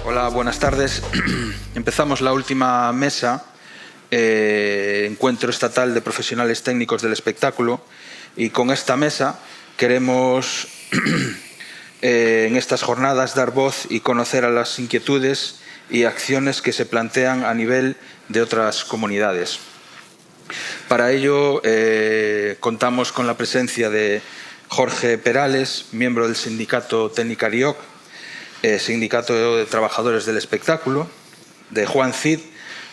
Hola, buenas tardes. Empezamos la última mesa, Encuentro Estatal de Profesionales Técnicos del Espectáculo, y con esta mesa queremos en estas jornadas dar voz y conocer a las inquietudes y acciones que se plantean a nivel de otras comunidades. Para ello contamos con la presencia de Jorge Perales, miembro del sindicato Tecnicarioc, Sindicato de Trabajadores del Espectáculo, de Juan Cid,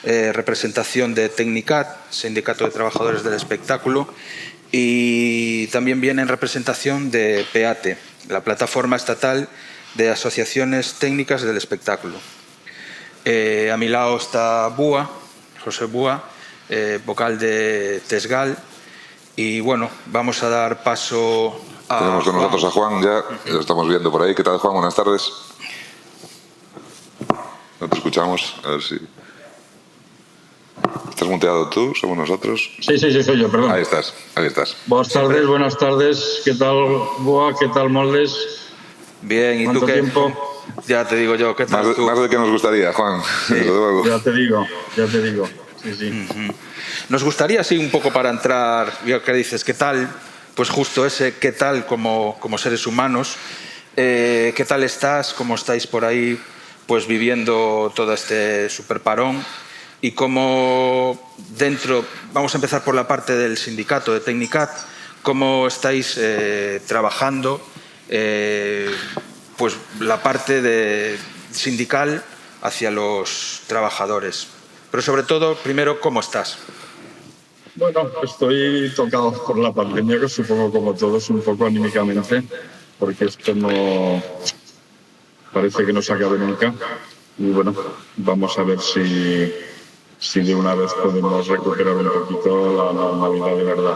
representación de Tecnicat, Sindicato de Trabajadores del Espectáculo, y también viene en representación de PEATE, la Plataforma Estatal de Asociaciones Técnicas del Espectáculo. A mi lado está Búa, José Búa, vocal de Tesgal, y bueno, vamos a dar paso a Tenemos con nosotros a Juan, ya lo estamos viendo por ahí. ¿Qué tal, Juan? Buenas tardes. No te escuchamos, a ver si... ¿Estás muteado tú? ¿Somos nosotros? Sí, soy yo, perdón. Ahí estás. Buenas tardes. ¿Qué tal, Boa? ¿Qué tal, Moldes? Bien, ¿y ¿Cuánto tú qué? tiempo? Ya te digo yo, ¿qué tal tú? Más de que nos gustaría, Juan, Sí. desde luego. Ya te digo. Sí. Nos gustaría, sí, un poco para entrar, ya que dices, ¿qué tal? Pues justo ese, ¿qué tal como seres humanos? ¿Qué tal estás? ¿Cómo estáis por ahí pues viviendo todo este superparón? Y cómo dentro, vamos a empezar por la parte del sindicato de Tecnicat, ¿cómo estáis trabajando pues la parte sindical hacia los trabajadores? Pero sobre todo, primero, ¿cómo estás? Bueno, estoy tocado por la pandemia, que supongo como todos, un poco anímicamente, porque esto no parece que no se acabe nunca. Y bueno, vamos a ver si de una vez podemos recuperar un poquito la normalidad de verdad,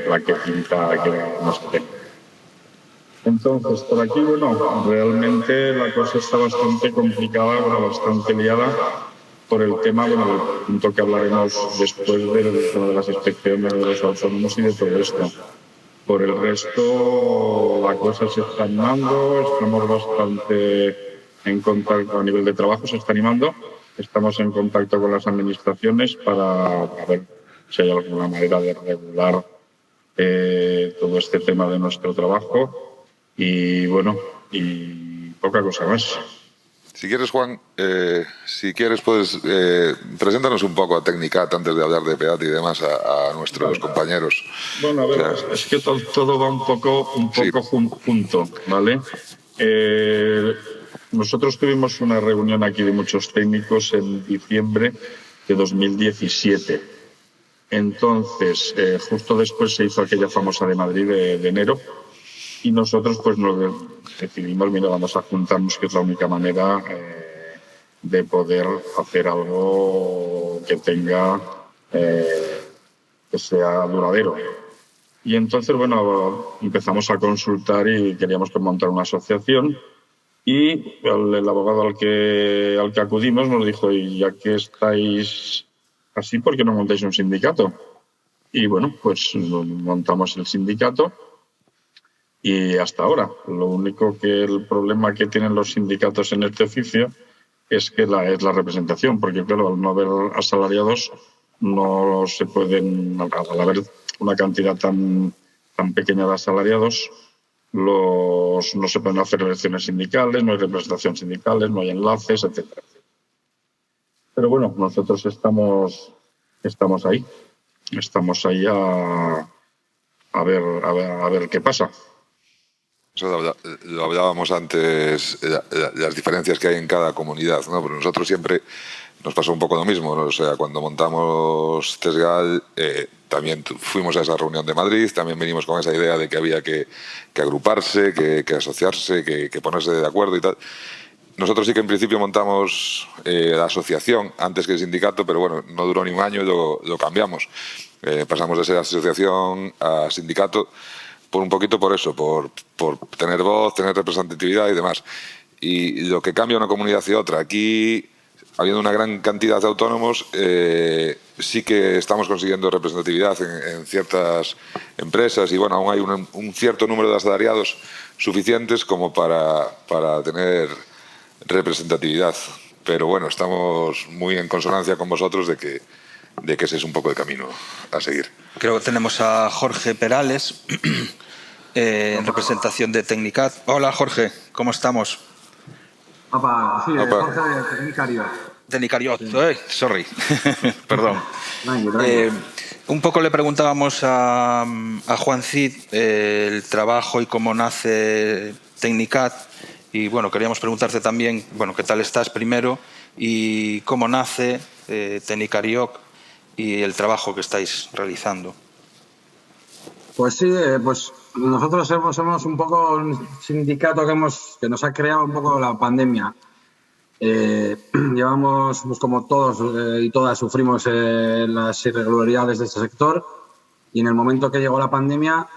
la que pinta que nos tenga. Entonces, por aquí, bueno, realmente la cosa está bastante complicada, bastante liada por el tema, del punto que hablaremos después del tema de las inspecciones de los autónomos y de todo esto. Por el resto, la cosa se está animando, estamos bastante en contacto a nivel de trabajo, se está animando. Estamos en contacto con las administraciones para ver si hay alguna manera de regular todo este tema de nuestro trabajo. Y bueno, y poca cosa más. Si quieres, Juan, puedes preséntanos un poco a Tecnicat antes de hablar de PEAT y demás a nuestros compañeros. Bueno, a ver, es que todo va un poco junto, ¿vale? Nosotros tuvimos una reunión aquí de muchos técnicos en diciembre de 2017. Entonces, justo después se hizo aquella famosa de Madrid de enero. Y nosotros pues nos decidimos, mira, vamos a juntarnos, que es la única manera de poder hacer algo que tenga, que sea duradero. Y entonces, bueno, empezamos a consultar y queríamos montar una asociación. Y el abogado al que acudimos nos dijo, y ya que estáis así, ¿por qué no montáis un sindicato? Y bueno, pues montamos el sindicato. Y hasta ahora, lo único que el problema que tienen los sindicatos en este oficio es que es la representación, porque claro, al no haber asalariados no se pueden, al haber una cantidad tan pequeña de asalariados, no se pueden hacer elecciones sindicales, no hay representación sindicales, no hay enlaces, etcétera. Pero bueno, nosotros estamos ahí a ver qué pasa. Eso lo hablábamos antes, las diferencias que hay en cada comunidad, ¿no? Pero nosotros siempre nos pasó un poco lo mismo, ¿no? O sea, cuando montamos Tesgal, también fuimos a esa reunión de Madrid, también venimos con esa idea de que había que agruparse, que asociarse, que ponerse de acuerdo y tal. Nosotros sí que en principio montamos la asociación antes que el sindicato, pero bueno, no duró ni un año y lo cambiamos. Pasamos de ser asociación a sindicato, por un poquito por eso, por tener voz, tener representatividad y demás. Y lo que cambia una comunidad hacia otra, aquí, habiendo una gran cantidad de autónomos, sí que estamos consiguiendo representatividad en ciertas empresas y bueno, aún hay un cierto número de asalariados suficientes como para tener representatividad. Pero bueno, estamos muy en consonancia con vosotros de que ese es un poco el camino a seguir. Creo que tenemos a Jorge Perales, en representación de Tecnicat. Hola Jorge, ¿cómo estamos? Opa, sí, Opa. Jorge de Tecnicariot. Tecnicariot, sí. Sorry, perdón. Tranqui. Un poco le preguntábamos a Juan Cid el trabajo y cómo nace Tecnicat, y bueno, queríamos preguntarte también, bueno, qué tal estás primero y cómo nace Tecnicariot y el trabajo que estáis realizando. Pues sí, pues nosotros somos un poco un sindicato que nos ha creado un poco la pandemia. Llevamos, pues como todos y todas, sufrimos las irregularidades de este sector, y en el momento que llegó la pandemia,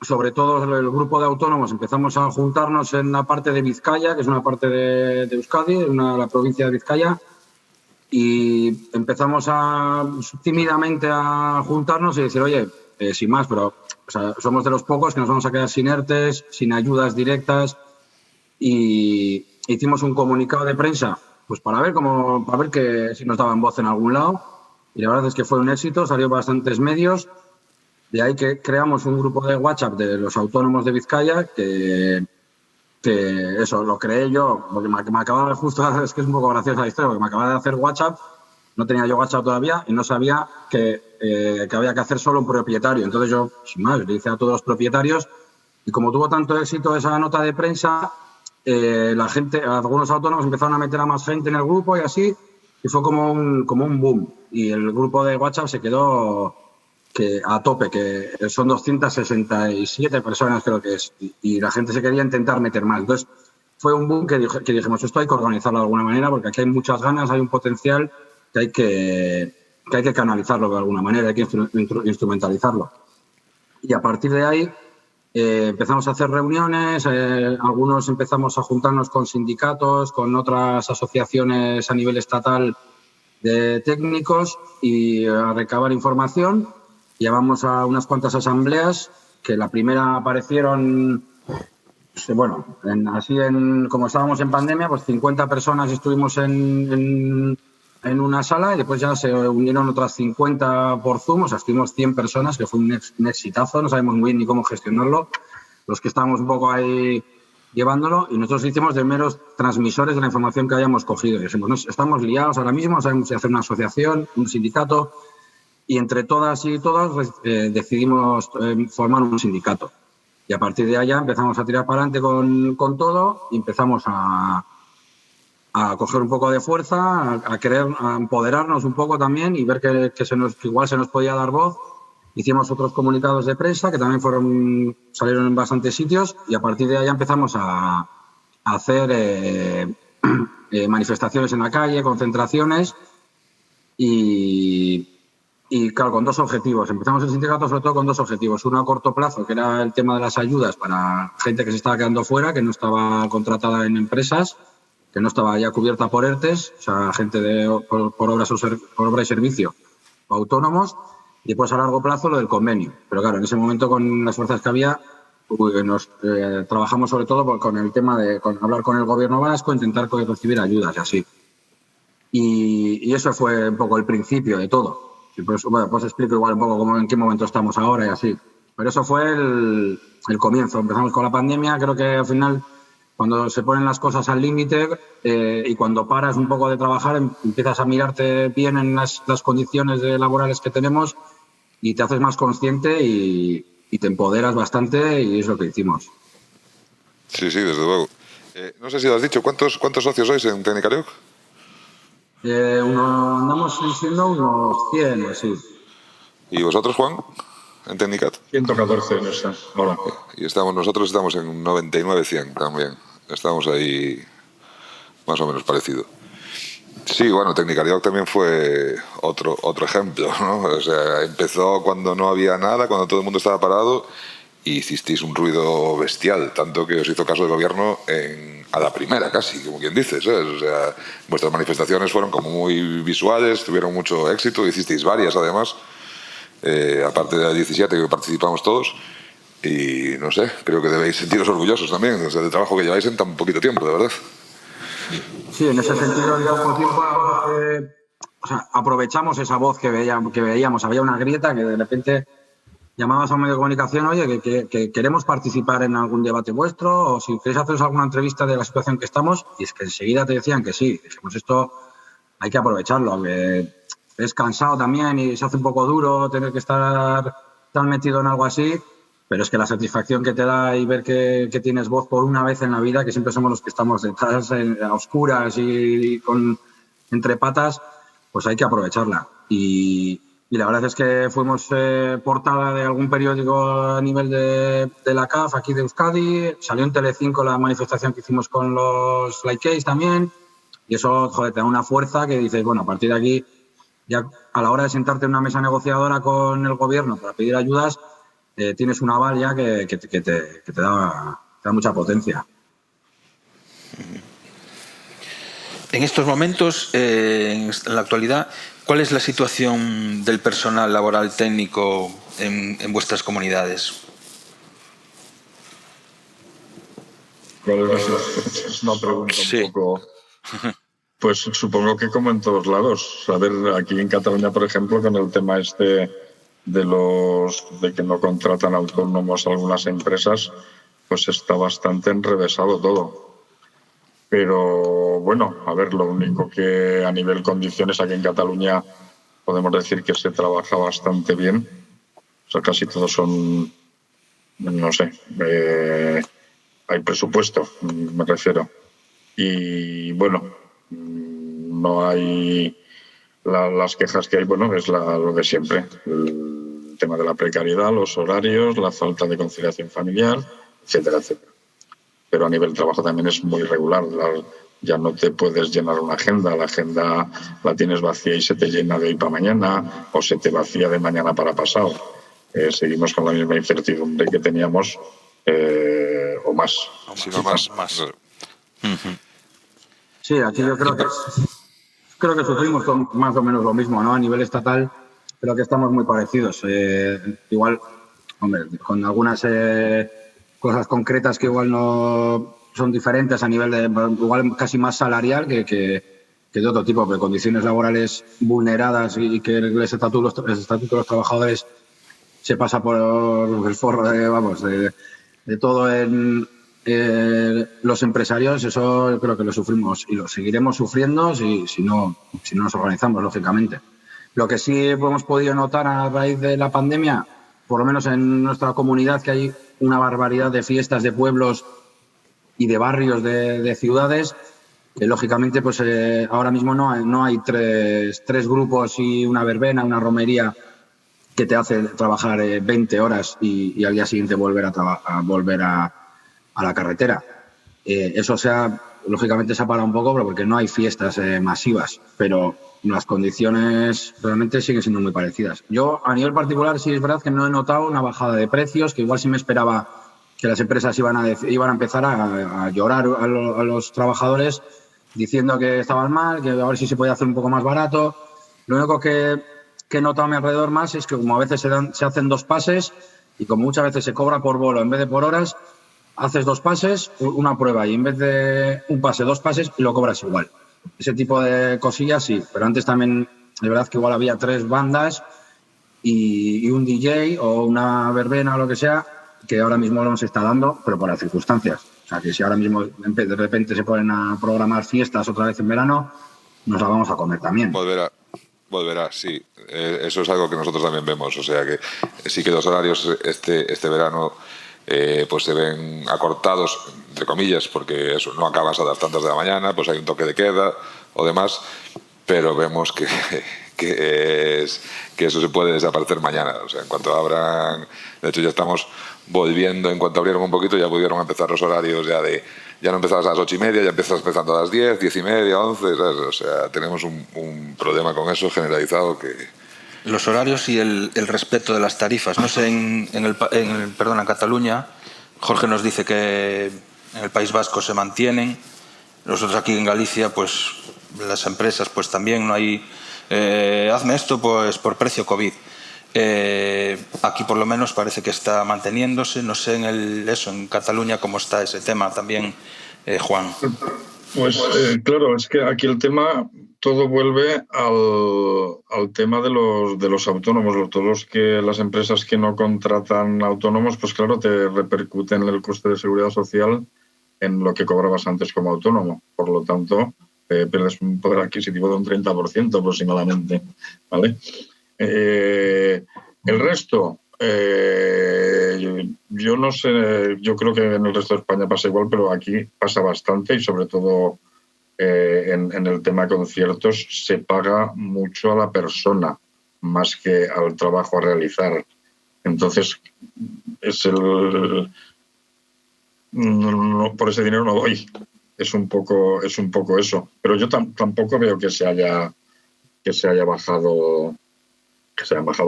sobre todo el grupo de autónomos, empezamos a juntarnos en la parte de Vizcaya, que es una parte de Euskadi, la provincia de Vizcaya, y empezamos tímidamente a juntarnos y decir, oye, sin más, pero o sea, somos de los pocos que nos vamos a quedar sin ERTES, sin ayudas directas, y hicimos un comunicado de prensa pues para ver si nos daban voz en algún lado, y la verdad es que fue un éxito, salió bastantes medios. De ahí que creamos un grupo de WhatsApp de los autónomos de Vizcaya, que eso lo creé yo, porque me acababa de justo, es que es un poco graciosa la historia, porque me acababa de hacer WhatsApp, no tenía yo WhatsApp todavía y no sabía que había que hacer solo un propietario. Entonces yo, sin más, le hice a todos los propietarios, y como tuvo tanto éxito esa nota de prensa, la gente, algunos autónomos empezaron a meter a más gente en el grupo y así, y fue como un boom. Y el grupo de WhatsApp se quedó a tope, que son 267 personas creo que es, y la gente se quería intentar meter más. Entonces fue un boom que dijimos, esto hay que organizarlo de alguna manera, porque aquí hay muchas ganas, hay un potencial que hay que canalizarlo de alguna manera, hay que instrumentalizarlo. Y a partir de ahí empezamos a hacer reuniones, algunos empezamos a juntarnos con sindicatos, con otras asociaciones a nivel estatal de técnicos, y a recabar información. Llevamos a unas cuantas asambleas, que la primera aparecieron, bueno, como estábamos en pandemia, pues 50 personas estuvimos en una sala, y después ya se unieron otras 50 por Zoom, o sea, estuvimos 100 personas, que fue un exitazo, no sabemos muy bien ni cómo gestionarlo, los que estábamos un poco ahí llevándolo, y nosotros hicimos de meros transmisores de la información que habíamos cogido. Y dijimos, estamos liados ahora mismo, no sabemos si hacer una asociación, un sindicato, y entre todas y todos decidimos formar un sindicato. Y a partir de allá empezamos a tirar para adelante con todo, y empezamos a coger un poco de fuerza, a empoderarnos un poco también, y ver que igual se nos podía dar voz. Hicimos otros comunicados de prensa que también salieron en bastantes sitios, y a partir de allá empezamos a hacer manifestaciones en la calle, concentraciones, y claro, con dos objetivos. Empezamos el sindicato sobre todo con dos objetivos. Uno a corto plazo, que era el tema de las ayudas para gente que se estaba quedando fuera, que no estaba contratada en empresas, que no estaba ya cubierta por ERTES, o sea, gente por obra y servicio, o autónomos. Y después a largo plazo lo del convenio. Pero claro, en ese momento, con las fuerzas que había, trabajamos sobre todo con el tema de hablar con el gobierno vasco, intentar recibir ayudas y así. Y eso fue un poco el principio de todo. Y por eso, bueno, pues explico igual un poco en qué momento estamos ahora y así. Pero eso fue el comienzo. Empezamos con la pandemia. Creo que al final, cuando se ponen las cosas al límite y cuando paras un poco de trabajar, empiezas a mirarte bien en las condiciones laborales que tenemos, y te haces más consciente y te empoderas bastante, y es lo que hicimos. Sí, desde luego. No sé si lo has dicho, ¿cuántos socios sois en Tecnicariot? Andamos siendo unos 100 o así. ¿Y vosotros, Juan, en Tecnicat? 114 en esa ahora. Y nosotros estamos en 99-100 también. Estamos ahí más o menos parecido. Sí, bueno, Tecnicariot también fue otro ejemplo, ¿no? O sea, empezó cuando no había nada, cuando todo el mundo estaba parado, y hicisteis un ruido bestial, tanto que os hizo caso el gobierno a la primera, casi, como quien dice, ¿sabes? O sea, vuestras manifestaciones fueron como muy visuales, tuvieron mucho éxito, hicisteis varias además, aparte de las 17 que participamos todos, y no sé, creo que debéis sentiros orgullosos también, o sea, del trabajo que lleváis en tan poquito tiempo, de verdad. Sí, en ese sentido, en poco tiempo, o sea, aprovechamos esa voz que veíamos. Había una grieta que de repente llamabas a un medio de comunicación, oye, que queremos participar en algún debate vuestro, o si queréis haceros alguna entrevista de la situación que estamos, y es que enseguida te decían que sí. Dijimos, esto hay que aprovecharlo, que es cansado también y se hace un poco duro tener que estar tan metido en algo así, pero es que la satisfacción que te da y ver que tienes voz por una vez en la vida, que siempre somos los que estamos detrás a oscuras y entre patas, pues hay que aprovecharla. Y la verdad es que fuimos portada de algún periódico a nivel de la CAF aquí de Euskadi, salió en Telecinco la manifestación que hicimos con los Like Case también, y eso, joder, te da una fuerza que dices, bueno, a partir de aquí, ya a la hora de sentarte en una mesa negociadora con el gobierno para pedir ayudas, tienes un aval ya que te da mucha potencia. En estos momentos, en la actualidad, ¿cuál es la situación del personal laboral técnico en vuestras comunidades? Es una pregunta un poco... Pues supongo que como en todos lados. A ver, aquí en Cataluña, por ejemplo, con el tema de que no contratan autónomos algunas empresas, pues está bastante enrevesado todo. Pero bueno, a ver, lo único que a nivel condiciones aquí en Cataluña podemos decir que se trabaja bastante bien. O sea, casi todos son, no sé, hay presupuesto, me refiero. Y bueno, no hay las quejas que hay, bueno, es lo de siempre. El tema de la precariedad, los horarios, la falta de conciliación familiar, etcétera, etcétera. Pero a nivel trabajo también es muy irregular. Ya no te puedes llenar una agenda. La agenda la tienes vacía y se te llena de hoy para mañana o se te vacía de mañana para pasado. Seguimos con la misma incertidumbre que teníamos o más. Sí, no, más. Sí, aquí yo creo que sufrimos más o menos lo mismo, ¿no? A nivel estatal creo que estamos muy parecidos. Igual, hombre, con algunas cosas concretas que igual no son diferentes a nivel de, igual casi más salarial que de otro tipo, pero condiciones laborales vulneradas y que el estatuto de los trabajadores se pasa por el forro de todo en los empresarios. Eso creo que lo sufrimos y lo seguiremos sufriendo si no nos organizamos, lógicamente. Lo que sí hemos podido notar a raíz de la pandemia, por lo menos en nuestra comunidad, que hay una barbaridad de fiestas de pueblos y de barrios de ciudades, que lógicamente pues ahora mismo no hay tres grupos y una verbena, una romería que te hace trabajar 20 horas y al día siguiente volver a la carretera. Eso lógicamente se ha parado un poco porque no hay fiestas masivas, pero las condiciones realmente siguen siendo muy parecidas. Yo, a nivel particular, sí es verdad que no he notado una bajada de precios, que igual sí me esperaba que las empresas iban a empezar a llorar a los trabajadores diciendo que estaban mal, que a ver si se podía hacer un poco más barato. Lo único que he notado a mi alrededor más es que como a veces se hacen 2 pases y como muchas veces se cobra por bolo en vez de por horas, haces 2 pases, una prueba y en vez de un pase, 2 pases y lo cobras igual. Ese tipo de cosillas sí, pero antes también es verdad que igual había 3 bandas y un DJ o una verbena o lo que sea, que ahora mismo no se está dando, pero por las circunstancias. O sea, que si ahora mismo de repente se ponen a programar fiestas otra vez en verano, nos la vamos a comer también. Volverá, sí. Eso es algo que nosotros también vemos. O sea que sí que los horarios este verano pues se ven acortados, entre comillas, porque eso no acabas a las tantas de la mañana, pues hay un toque de queda o demás, pero vemos que eso se puede desaparecer mañana. O sea, en cuanto abran, de hecho ya estamos volviendo, en cuanto abrieron un poquito ya pudieron empezar los horarios ya no empezabas a las 8:30, ya empiezas empezando a las 10, 10:30, 11, ¿sabes? O sea, tenemos un problema con eso generalizado que... Los horarios y el respeto de las tarifas. No sé, en Cataluña, Jorge nos dice que en el País Vasco se mantienen. Nosotros aquí en Galicia, pues las empresas, pues también no hay... hazme esto pues por precio COVID. Aquí por lo menos parece que está manteniéndose. No sé en Cataluña cómo está ese tema también, Juan. Pues claro, es que aquí el tema, todo vuelve al tema de los autónomos. Todos las empresas que no contratan autónomos, pues claro, te repercuten el coste de seguridad social en lo que cobrabas antes como autónomo. Por lo tanto, pierdes un poder adquisitivo de un 30% aproximadamente, ¿vale? El resto, yo no sé, yo creo que en el resto de España pasa igual, pero aquí pasa bastante y sobre todo en el tema conciertos se paga mucho a la persona más que al trabajo a realizar. Entonces, por ese dinero no doy. Es un poco eso. Pero yo tampoco veo que se hayan bajado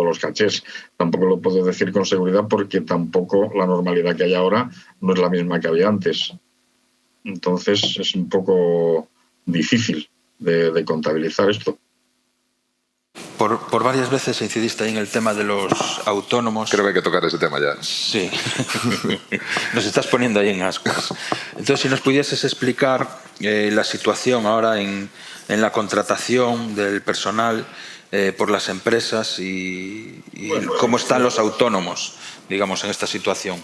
los cachés. Tampoco lo puedo decir con seguridad porque tampoco la normalidad que hay ahora no es la misma que había antes. Entonces es un poco difícil de contabilizar esto. Por varias veces incidiste ahí en el tema de los autónomos. Creo que hay que tocar ese tema ya. Sí, nos estás poniendo ahí en ascuas. Entonces, si nos pudieses explicar la situación ahora en la contratación del personal por las empresas y cómo están los autónomos, digamos, en esta situación.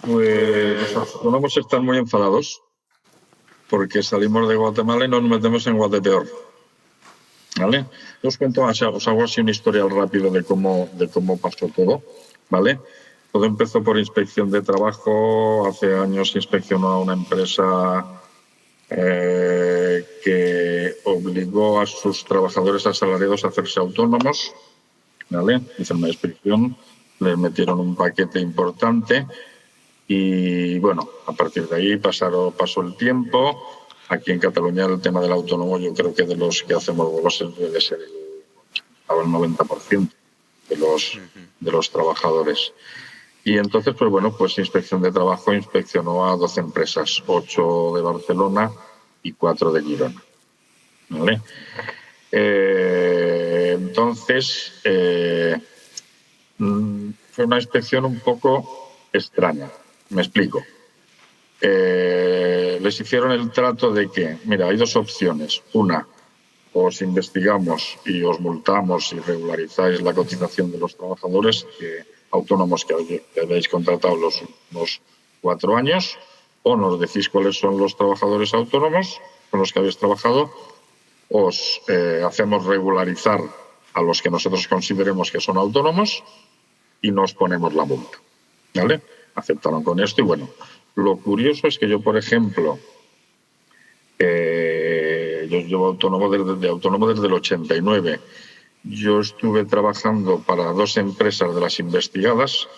Pues los autónomos están muy enfadados porque salimos de Guatemala y nos metemos en Guatepeor. ¿Vale? Yo os cuento, os hago así un historial rápido de cómo pasó todo, ¿vale? Todo empezó por inspección de trabajo. Hace años inspeccionó a una empresa que obligó a sus trabajadores asalariados a hacerse autónomos, ¿vale? Hicieron una inspección, les metieron un paquete importante y, bueno, a partir de ahí pasó el tiempo. Aquí en Cataluña el tema del autónomo, yo creo que de los que hacemos vuelos debe ser el 90% de los trabajadores. Y entonces, pues bueno, pues Inspección de Trabajo inspeccionó a 12 empresas, 8 de Barcelona y 4 de Girona. ¿Vale? Entonces, fue una inspección un poco extraña. Me explico. Les hicieron el trato de que, mira, hay dos opciones. Una, os investigamos y os multamos y regularizáis la cotización de los trabajadores autónomos que habéis contratado los últimos 4 años, o nos decís cuáles son los trabajadores autónomos con los que habéis trabajado, os hacemos regularizar a los que nosotros consideremos que son autónomos y nos ponemos la multa. ¿Vale? Aceptaron con esto y bueno, lo curioso es que yo, por ejemplo, yo llevo autónomo desde el 89. Yo estuve trabajando para 2 empresas de las investigadas.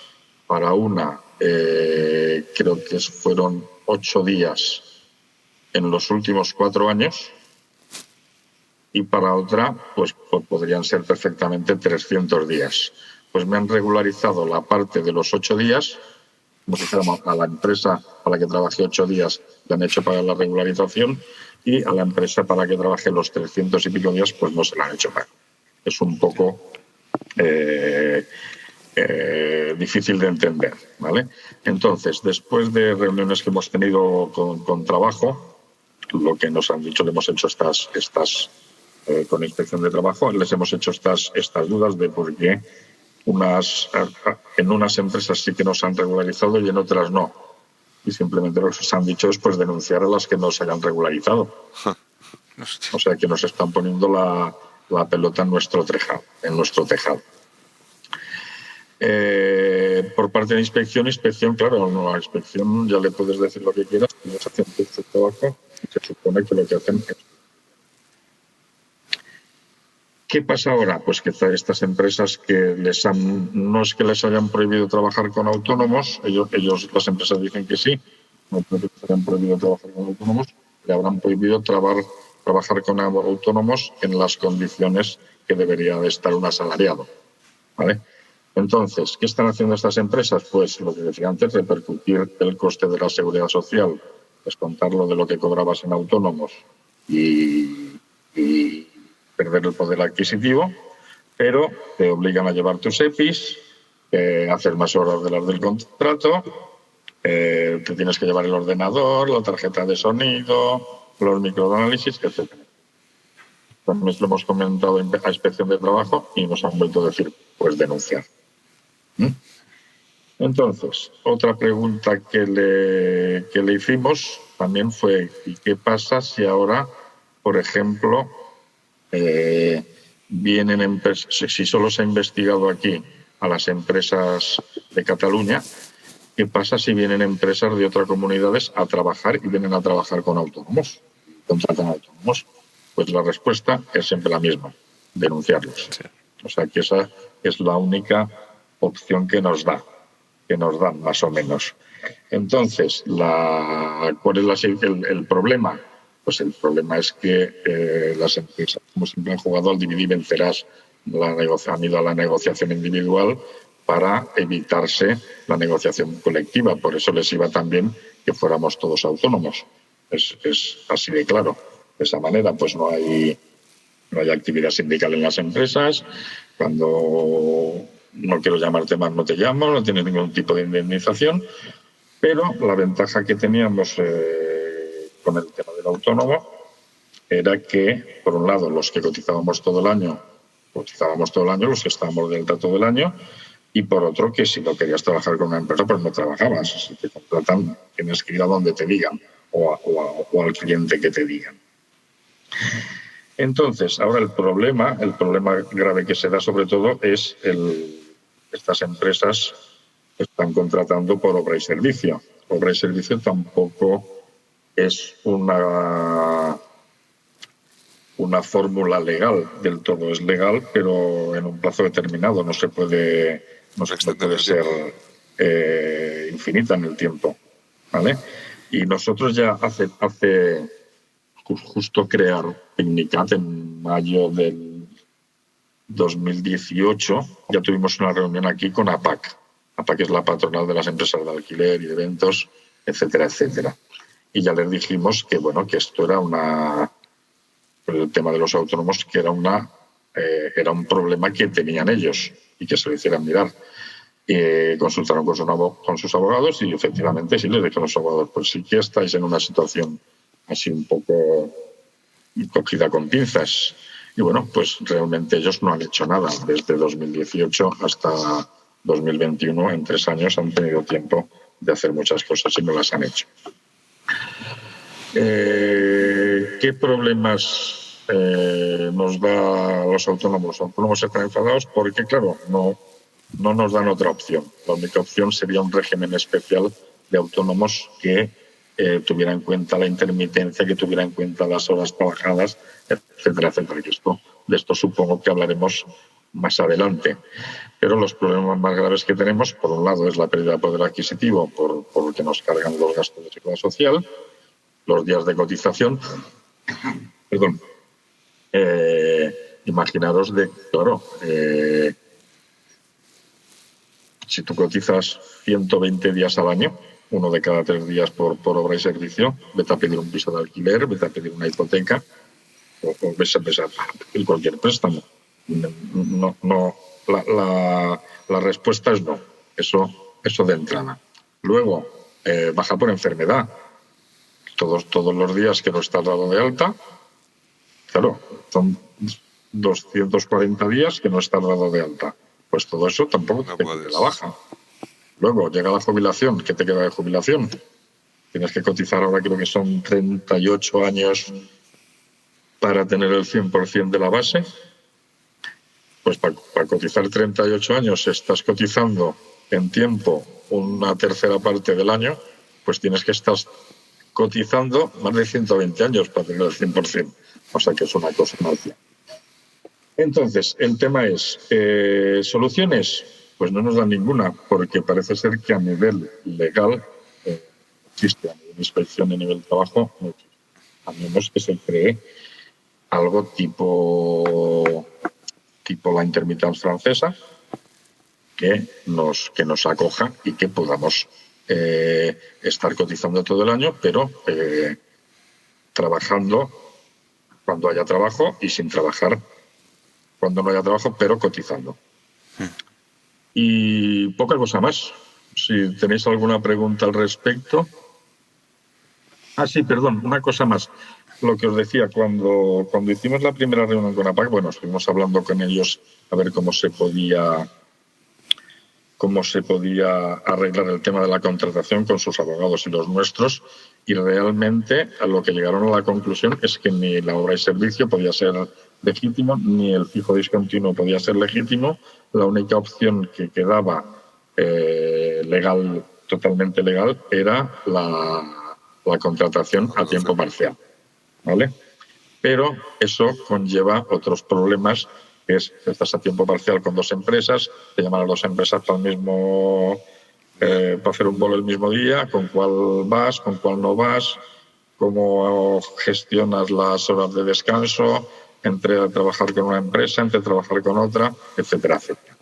Para una, creo que fueron 8 días en los últimos 4 años. Y para otra, pues podrían ser perfectamente 300 días. Pues me han regularizado la parte de los 8 días. Como si fuéramos a la empresa para la que trabajé 8 días, le han hecho pagar la regularización, y a la empresa para la que trabajé los 300 y pico días, pues no se la han hecho pagar. Es un poco difícil de entender, ¿vale? Entonces, después de reuniones que hemos tenido con trabajo, lo que nos han dicho, le hemos hecho estas con Inspección de Trabajo, les hemos hecho estas dudas de por qué en unas empresas sí que nos han regularizado y en otras no. Y simplemente lo que nos han dicho es pues denunciar a las que no se hayan regularizado. O sea, que nos están poniendo la pelota en nuestro tejado. Por parte de inspección, claro, no, a inspección ya le puedes decir lo que quieras, ellos hacen su trabajo y se supone que lo que hacen es. ¿Qué pasa ahora? Pues que estas empresas que no es que les hayan prohibido trabajar con autónomos, ellos las empresas dicen que sí, no es que les hayan prohibido trabajar con autónomos, le habrán prohibido trabajar con autónomos en las condiciones que debería de estar un asalariado, ¿vale? Entonces, ¿qué están haciendo estas empresas? Pues lo que decía antes, repercutir el coste de la seguridad social, descontarlo de lo que cobrabas en autónomos y perder el poder adquisitivo, pero te obligan a llevar tus EPIs, hacer más horas de las del contrato, te tienes que llevar el ordenador, la tarjeta de sonido, los microanálisis, etc. También lo hemos comentado a Inspección de Trabajo y nos han vuelto a decir, pues denunciar. Entonces, otra pregunta que le hicimos también fue, ¿y qué pasa si ahora, por ejemplo, vienen empresas, si solo se ha investigado aquí a las empresas de Cataluña, qué pasa si vienen empresas de otras comunidades a trabajar y vienen a trabajar con autónomos, contratan autónomos? Pues la respuesta es siempre la misma, denunciarlos. Sí. O sea que esa es la única opción que nos dan más o menos. Entonces, ¿cuál es el problema? Pues el problema es que las empresas, como siempre, han jugado al dividir y vencerás, han ido a la negociación individual para evitarse la negociación colectiva. Por eso les iba también que fuéramos todos autónomos. Es así de claro. De esa manera, pues no hay actividad sindical en las empresas. Cuando no quiero llamarte más, no te llamo, no tienes ningún tipo de indemnización. Pero la ventaja que teníamos con el tema del autónomo era que, por un lado, los que cotizábamos todo el año, los que estábamos de alta todo el año, y por otro, que si no querías trabajar con una empresa, pues no trabajabas. Si te contratan, tienes que ir a donde te digan o al cliente que te digan. Entonces, ahora el problema grave que se da sobre todo es estas empresas que están contratando por obra y servicio. Obra y servicio tampoco es una fórmula legal del todo. Es legal, pero en un plazo determinado. No se puede ser infinita en el tiempo, ¿vale? Y nosotros ya hace justo crear Tecnicat en mayo del 2018, ya tuvimos una reunión aquí con APAC. APAC es la patronal de las empresas de alquiler y de eventos, etcétera, etcétera. Y ya les dijimos que, bueno, que esto era el tema de los autónomos, que era un problema que tenían ellos y que se lo hicieran mirar. Consultaron con sus abogados y efectivamente sí les dijeron a los abogados, pues sí que estáis en una situación así un poco cogida con pinzas. Y bueno, pues realmente ellos no han hecho nada. Desde 2018 hasta 2021, en 3 años, han tenido tiempo de hacer muchas cosas y no las han hecho. ¿Qué problemas nos da a los autónomos? Los autónomos están enfadados porque, claro, no nos dan otra opción. La única opción sería un régimen especial de autónomos que tuviera en cuenta la intermitencia, que tuviera en cuenta las horas trabajadas, etcétera, etcétera. De esto supongo que hablaremos más adelante. Pero los problemas más graves que tenemos, por un lado, es la pérdida de poder adquisitivo porque nos cargan los gastos de seguridad social, los días de cotización. Perdón. Imaginaros si tú cotizas 120 días al año, 1 de cada 3 días por obra y servicio, vete a pedir un piso de alquiler, vete a pedir una hipoteca o vete a pedir cualquier préstamo. La respuesta es no. Eso de entrada. Luego, baja por enfermedad. Todos los días que no estás dado de alta, claro, son 240 días que no estás dado de alta. Pues todo eso tampoco te la baja. Luego llega la jubilación. ¿Qué te queda de jubilación? Tienes que cotizar ahora, creo que son 38 años para tener el 100% de la base. Pues para cotizar 38 años estás cotizando en tiempo una tercera parte del año, pues tienes que estar cotizando más de 120 años para tener el 100%. O sea que es una cosa magia. Entonces, el tema es, ¿soluciones? Pues no nos dan ninguna, porque parece ser que a nivel legal existe, a nivel de inspección y a nivel de trabajo no existe. A menos que se cree algo tipo la intermitencia francesa, que nos acoja y que podamos estar cotizando todo el año, pero trabajando cuando haya trabajo y sin trabajar cuando no haya trabajo, pero cotizando. Y poca cosa más. Si tenéis alguna pregunta al respecto. Sí, perdón, una cosa más. lo que os decía, cuando hicimos la primera reunión con APAC, bueno, estuvimos hablando con ellos a ver cómo se podía arreglar el tema de la contratación con sus abogados y los nuestros, y realmente a lo que llegaron a la conclusión es que ni la obra y servicio podía ser legítimo, ni el fijo discontinuo podía ser legítimo. La única opción que quedaba legal, totalmente legal, era la contratación a tiempo parcial, ¿vale? Pero eso conlleva otros problemas, que es que estás a tiempo parcial con dos empresas, te llaman a dos empresas para hacer un vuelo el mismo día, con cuál vas, con cuál no vas, cómo gestionas las horas de descanso, entre trabajar con una empresa, entre trabajar con otra, etcétera, etcétera.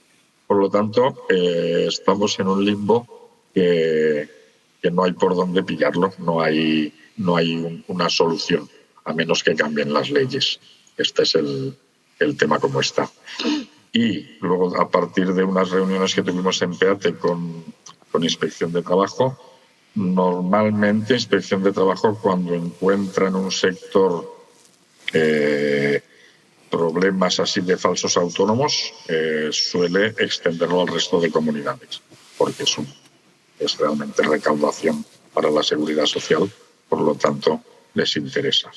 Por lo tanto, estamos en un limbo que no hay por dónde pillarlo, no hay una solución, a menos que cambien las leyes. Este es el tema como está. Y luego, a partir de unas reuniones que tuvimos en PEATE con Inspección de Trabajo, normalmente Inspección de Trabajo, cuando encuentra en un sector problemas así de falsos autónomos, suele extenderlo al resto de comunidades, porque es realmente recaudación para la seguridad social, por lo tanto, les interesa.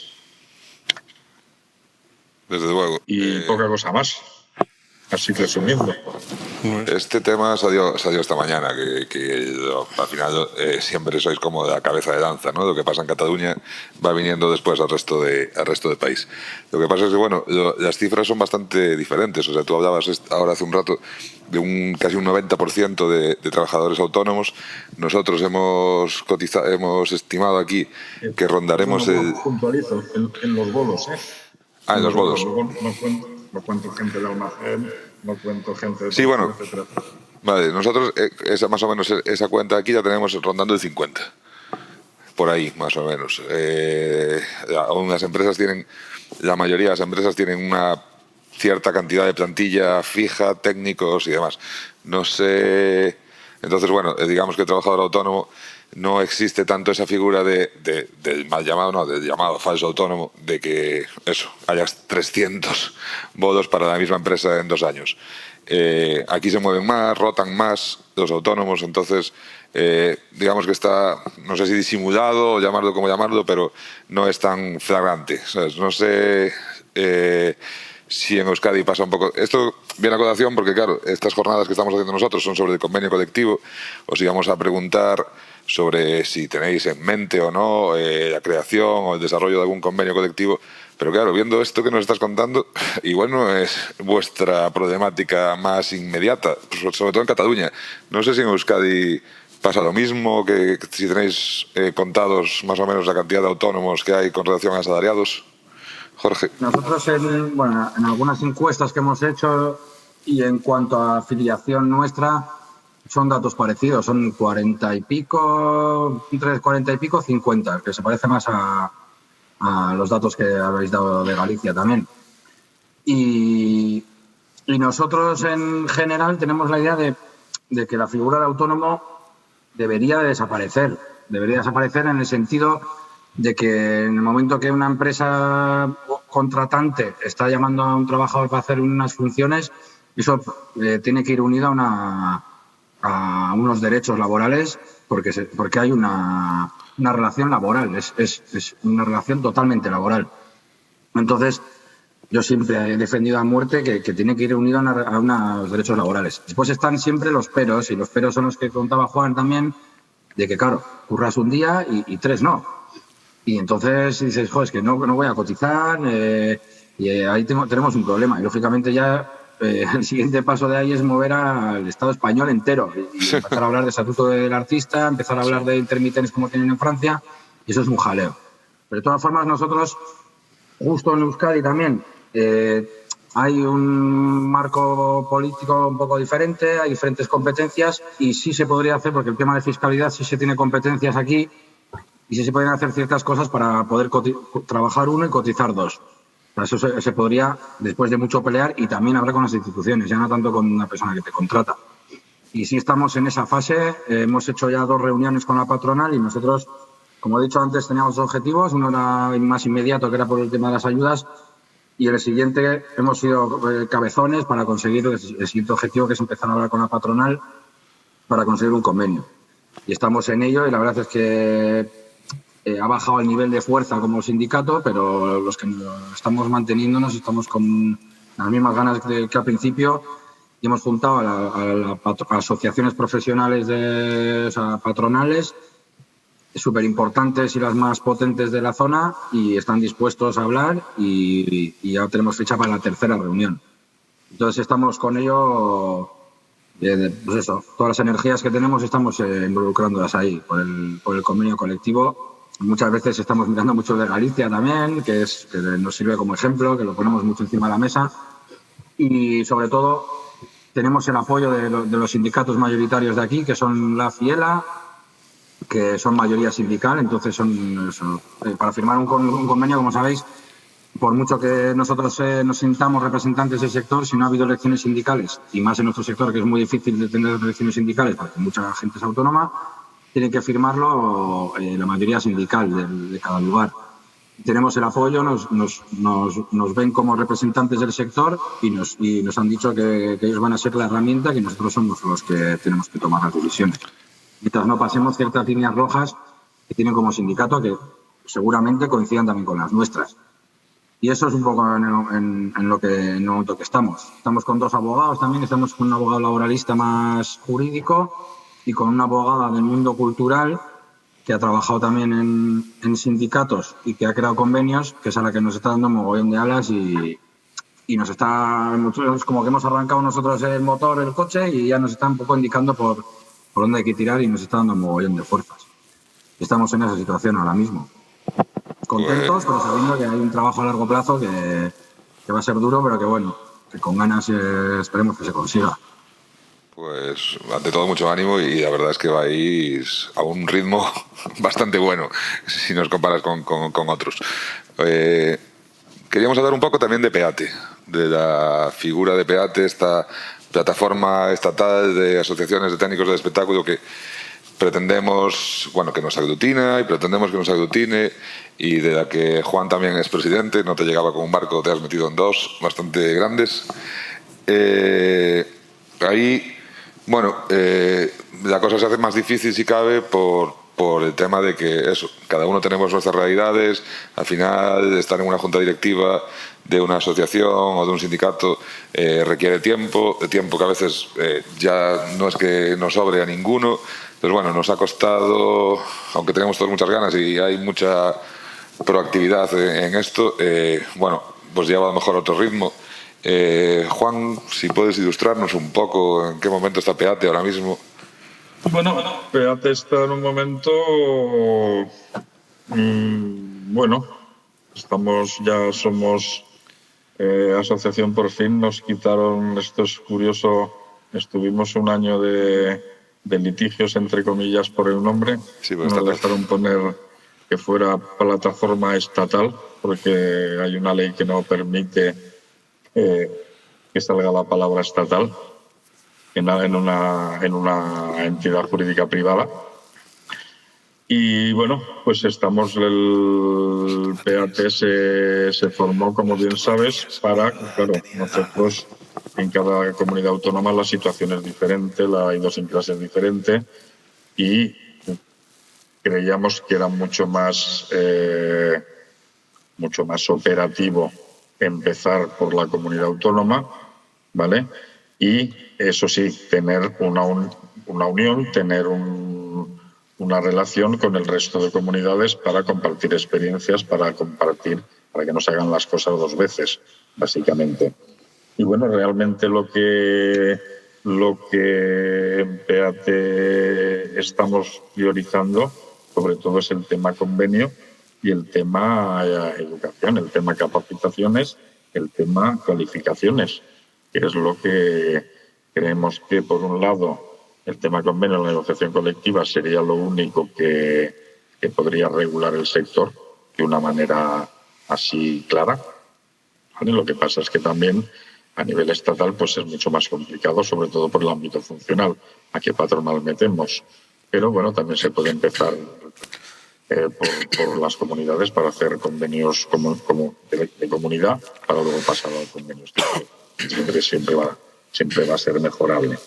Desde luego. Y poca cosa más. Así resumiendo. Este tema salió esta mañana, que al final siempre sois como la cabeza de danza, ¿no? Lo que pasa en Cataluña va viniendo después al resto de país. Lo que pasa es que, bueno, las cifras son bastante diferentes. O sea, tú hablabas ahora hace un rato de casi un 90% de trabajadores autónomos. Nosotros hemos estimado aquí que rondaremos Puntualizo, en los bolos, ¿eh? En los bolos. No cuento gente de almacén, no cuento gente de... Sí, bueno. Etcétera. Vale, nosotros más o menos esa cuenta aquí la tenemos rondando el 50. Por ahí, más o menos. La mayoría de las empresas tienen una cierta cantidad de plantilla fija, técnicos y demás. No sé... Entonces, bueno, digamos que el trabajador autónomo no existe tanto esa figura del mal llamado, no, del llamado falso autónomo, de que haya 300 bolos para la misma empresa en 2 años. Aquí se mueven más, rotan más los autónomos, entonces digamos que está, no sé si disimulado o llamarlo como llamarlo, pero no es tan flagrante, ¿sabes? No sé si en Euskadi pasa un poco... Esto viene a colación porque, claro, estas jornadas que estamos haciendo nosotros son sobre el convenio colectivo. Os íbamos a preguntar sobre si tenéis en mente o no la creación o el desarrollo de algún convenio colectivo. Pero claro, viendo esto que nos estás contando, igual no es vuestra problemática más inmediata, sobre todo en Cataluña. No sé si en Euskadi pasa lo mismo, que si tenéis contados más o menos la cantidad de autónomos que hay con relación a asalariados. Jorge. Nosotros en algunas encuestas que hemos hecho y en cuanto a afiliación nuestra son datos parecidos, son 40 y pico, entre 40 y pico, 50, que se parece más a los datos que habéis dado de Galicia también. Y nosotros en general tenemos la idea de que la figura de autónomo debería desaparecer en el sentido de que en el momento que una empresa contratante está llamando a un trabajador para hacer unas funciones, eso tiene que ir unido a unos derechos laborales porque hay una relación laboral, es una relación totalmente laboral. Entonces, yo siempre he defendido a muerte que tiene que ir unido a unos derechos laborales. Después están siempre los peros, y los peros son los que contaba Juan también, de que, claro, curras un día y 3 no. Y entonces dices, joder, es que no voy a cotizar, y ahí tenemos un problema. Y lógicamente ya el siguiente paso de ahí es mover al Estado español entero y empezar a hablar de estatuto del artista, empezar a hablar de intermitentes como tienen en Francia, y eso es un jaleo. Pero de todas formas nosotros, justo en Euskadi también, hay un marco político un poco diferente, hay diferentes competencias y sí se podría hacer, porque el tema de fiscalidad sí se tiene competencias aquí, y sí se pueden hacer ciertas cosas para poder trabajar uno y cotizar 2. Para eso se podría, después de mucho pelear, y también hablar con las instituciones, ya no tanto con una persona que te contrata. Y sí estamos en esa fase, hemos hecho ya 2 reuniones con la patronal y nosotros como he dicho antes, teníamos dos objetivos. Uno era más inmediato, que era por el tema de las ayudas, y el siguiente hemos sido cabezones para conseguir el siguiente objetivo, que es empezar a hablar con la patronal para conseguir un convenio. Y estamos en ello, y la verdad es que ha bajado el nivel de fuerza como sindicato, pero los que estamos manteniéndonos estamos con las mismas ganas que al principio, y hemos juntado a asociaciones profesionales, patronales, súper importantes y las más potentes de la zona, y están dispuestos a hablar, y ya tenemos fecha para la tercera reunión. Entonces estamos con ello, pues eso, todas las energías que tenemos estamos involucrándolas ahí por el convenio colectivo. Muchas veces estamos mirando mucho de Galicia también, que nos sirve como ejemplo, que lo ponemos mucho encima de la mesa, y sobre todo tenemos el apoyo de los sindicatos mayoritarios de aquí, que son la FIELA, que son mayoría sindical. Entonces para firmar un convenio, como sabéis, por mucho que nosotros nos sintamos representantes del sector, si no ha habido elecciones sindicales, y más en nuestro sector, que es muy difícil de tener elecciones sindicales porque mucha gente es autónoma, tiene que firmarlo la mayoría sindical de cada lugar. Tenemos el apoyo, nos ven como representantes del sector, y nos han dicho que ellos van a ser la herramienta, que nosotros somos los que tenemos que tomar las decisiones. Mientras no pasemos ciertas líneas rojas que tienen como sindicato, que seguramente coincidan también con las nuestras. Y eso es un poco en el momento que estamos. Estamos con dos abogados también. Estamos con un abogado laboralista más jurídico y con una abogada del mundo cultural que ha trabajado también en sindicatos y que ha creado convenios, que es a la que nos está dando un mogollón de alas, y nos está, como que hemos arrancado nosotros el motor del coche y ya nos está un poco indicando por dónde hay que tirar, y nos está dando un mogollón de fuerzas. Estamos en esa situación ahora mismo. Contentos, pero sabiendo que hay un trabajo a largo plazo que va a ser duro, pero que bueno, que con ganas esperemos que se consiga. Pues ante todo mucho ánimo, y la verdad es que vais a un ritmo bastante bueno si nos comparas con otros. Queríamos hablar un poco también de PEATE, de la figura de PEATE, esta plataforma estatal de asociaciones de técnicos del espectáculo que pretendemos, que nos aglutina, y pretendemos que nos aglutine, y de la que Juan también es presidente. No te llegaba con un barco, te has metido en dos bastante grandes. Ahí, la cosa se hace más difícil, si cabe, por el tema de que cada uno tenemos nuestras realidades. Al final, estar en una junta directiva de una asociación o de un sindicato requiere tiempo que a veces ya no es que nos sobre a ninguno. Entonces, nos ha costado, aunque tenemos todas muchas ganas y hay mucha proactividad en esto, pues lleva a lo mejor otro ritmo. Juan, si puedes ilustrarnos un poco en qué momento está PEATE ahora mismo. Bueno, PEATE está en un momento, somos asociación por fin. Nos quitaron, esto es curioso, estuvimos un año de litigios, entre comillas, por el nombre. Sí, nos dejaron poner que fuera plataforma estatal, porque hay una ley que no permite que salga la palabra estatal en una entidad jurídica privada. Y pues estamos, el PEATE se formó, como bien sabes, para, nosotros en cada comunidad autónoma la situación es diferente, la idiosincrasia es diferente, y creíamos que era mucho más operativo empezar por la comunidad autónoma, ¿vale? Y eso sí, tener una unión, tener una relación con el resto de comunidades para compartir experiencias, para que no se hagan las cosas dos veces, básicamente. Y realmente lo que en PEATE estamos priorizando, sobre todo, es el tema convenio y el tema educación, el tema capacitaciones, el tema cualificaciones, que es lo que creemos que, por un lado, el tema convenio, la negociación colectiva, sería lo único que podría regular el sector de una manera así clara, ¿vale? Lo que pasa es que también a nivel estatal pues es mucho más complicado, sobre todo por el ámbito funcional, a qué patronal metemos. Pero también se puede empezar por las comunidades para hacer convenios como de comunidad para luego pasar a los convenios que siempre va a ser mejorable.